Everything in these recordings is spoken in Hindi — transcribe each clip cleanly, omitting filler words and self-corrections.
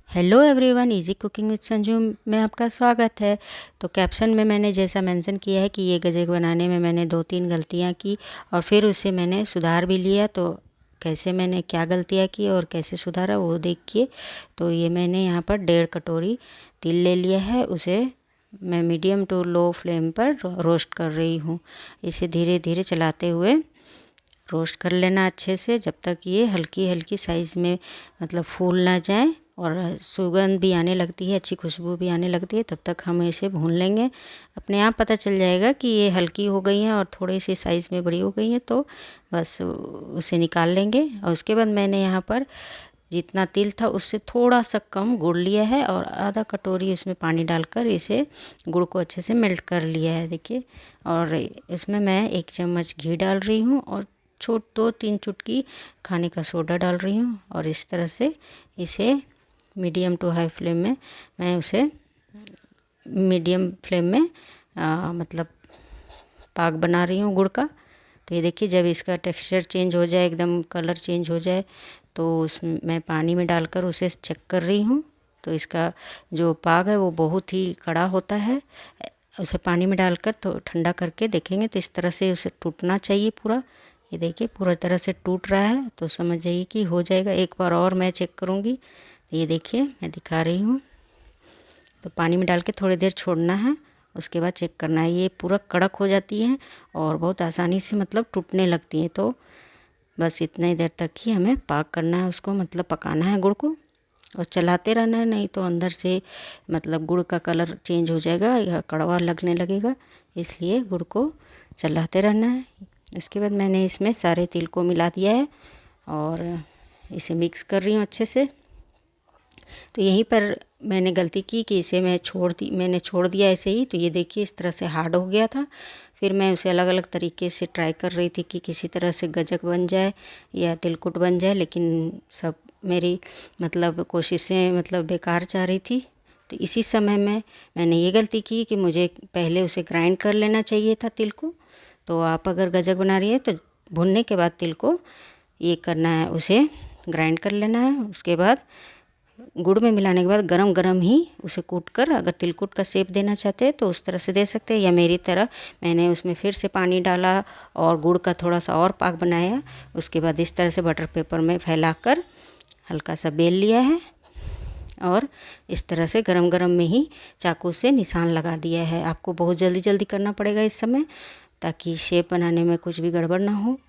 Hello everyone, easy cooking with Sanju में आपका स्वागत है। तो कैप्शन में मैंने जैसा मेंशन किया है कि ये गजेक बनाने में मैंने 2-3 गलतियां की और फिर उसे मैंने सुधार भी लिया। तो कैसे मैंने क्या गलतियां की और कैसे सुधारा वो देखिए। तो ये मैंने यहाँ पर 1.5 कटोरी तिल ले लिया है, उसे मैं मीडियम टू लो फ्लेम पर रोस्ट कर रही हूँ। इसे धीरे धीरे चलाते हुए रोस्ट कर लेना अच्छे से, जब तक ये हल्की हल्की साइज़ में मतलब फूल ना जाए और सुगंध भी आने लगती है, अच्छी खुशबू भी आने लगती है, तब तक हम इसे भून लेंगे। अपने आप पता चल जाएगा कि ये हल्की हो गई हैं और थोड़ी सी साइज़ में बड़ी हो गई हैं, तो बस उसे निकाल लेंगे। और उसके बाद मैंने यहाँ पर जितना तिल था उससे थोड़ा सा कम गुड़ लिया है और आधा कटोरी उसमें पानी डालकर इसे गुड़ को अच्छे से मेल्ट कर लिया है, देखिए। और इसमें मैं 1 चम्मच घी डाल रही हूँ और 2-3 चुटकी खाने का सोडा डाल रही हूँ। और इस तरह से इसे मीडियम टू हाई फ्लेम में मैं उसे मीडियम फ्लेम में मतलब पाक बना रही हूँ गुड़ का। तो ये देखिए, जब इसका टेक्सचर चेंज हो जाए, एकदम कलर चेंज हो जाए, तो उसमें मैं पानी में डालकर उसे चेक कर रही हूँ। तो इसका जो पाक है वो बहुत ही कड़ा होता है। उसे पानी में डालकर तो ठंडा करके देखेंगे तो इस तरह से उसे टूटना चाहिए पूरा। ये देखिए पूरा तरह से टूट रहा है, तो समझ जाइए कि हो जाएगा। एक बार और मैं चेक करूँगी। ये देखिए मैं दिखा रही हूँ। तो पानी में डाल के थोड़ी देर छोड़ना है, उसके बाद चेक करना है। ये पूरा कड़क हो जाती है और बहुत आसानी से मतलब टूटने लगती है। तो बस इतने ही देर तक ही हमें पाक करना है उसको, मतलब पकाना है गुड़ को और चलाते रहना है, नहीं तो अंदर से मतलब गुड़ का कलर चेंज हो जाएगा या कड़वा लगने लगेगा। इसलिए गुड़ को चलाते रहना है। उसके बाद मैंने इसमें सारे तिल को मिला दिया है और इसे मिक्स कर रही हूँ अच्छे से। तो यहीं पर मैंने गलती की कि इसे मैंने छोड़ दिया ऐसे ही। तो ये देखिए इस तरह से हार्ड हो गया था। फिर मैं उसे अलग अलग तरीके से ट्राई कर रही थी कि किसी तरह से गजक बन जाए या तिलकुट बन जाए, लेकिन सब मेरी मतलब कोशिशें मतलब बेकार जा रही थी। तो इसी समय में मैंने ये गलती की कि मुझे पहले उसे ग्राइंड कर लेना चाहिए था तिल को। तो आप अगर गजक बना रही है तो भुनने के बाद तिल को ये करना है, उसे ग्राइंड कर लेना है। उसके बाद गुड़ में मिलाने के बाद गरम गरम ही उसे कूट कर, अगर तिलकुट का शेप देना चाहते हैं तो उस तरह से दे सकते हैं, या मेरी तरह मैंने उसमें फिर से पानी डाला और गुड़ का थोड़ा सा और पाक बनाया। उसके बाद इस तरह से बटर पेपर में फैलाकर हल्का सा बेल लिया है और इस तरह से गरम गरम में ही चाकू से निशान लगा दिया है। आपको बहुत जल्दी जल्दी करना पड़ेगा इस समय, ताकि शेप बनाने में कुछ भी गड़बड़ ना हो।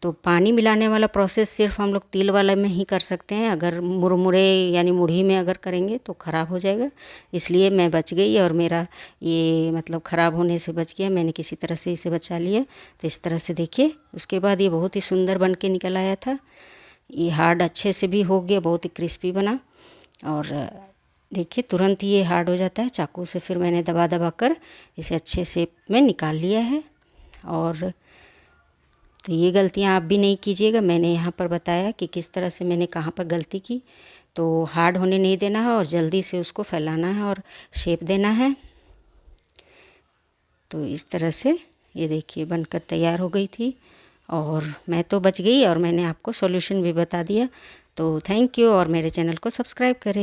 तो पानी मिलाने वाला प्रोसेस सिर्फ हम लोग तिल वाला में ही कर सकते हैं, अगर मुरमुरे यानी मुढ़ी में अगर करेंगे तो ख़राब हो जाएगा। इसलिए मैं बच गई और मेरा ये मतलब ख़राब होने से बच गया, मैंने किसी तरह से इसे बचा लिया। तो इस तरह से देखिए, उसके बाद ये बहुत ही सुंदर बन के निकल आया था। ये हार्ड अच्छे से भी हो गया, बहुत ही क्रिस्पी बना। और देखिए तुरंत ही ये हार्ड हो जाता है चाकू से। फिर मैंने दबा दबा कर इसे अच्छे शेप में निकाल लिया है। और तो ये गलतियाँ आप भी नहीं कीजिएगा। मैंने यहाँ पर बताया कि किस तरह से मैंने कहाँ पर गलती की। तो हार्ड होने नहीं देना है और जल्दी से उसको फैलाना है और शेप देना है। तो इस तरह से ये देखिए बनकर तैयार हो गई थी और मैं तो बच गई और मैंने आपको सॉल्यूशन भी बता दिया। तो थैंक यू, और मेरे चैनल को सब्सक्राइब करें।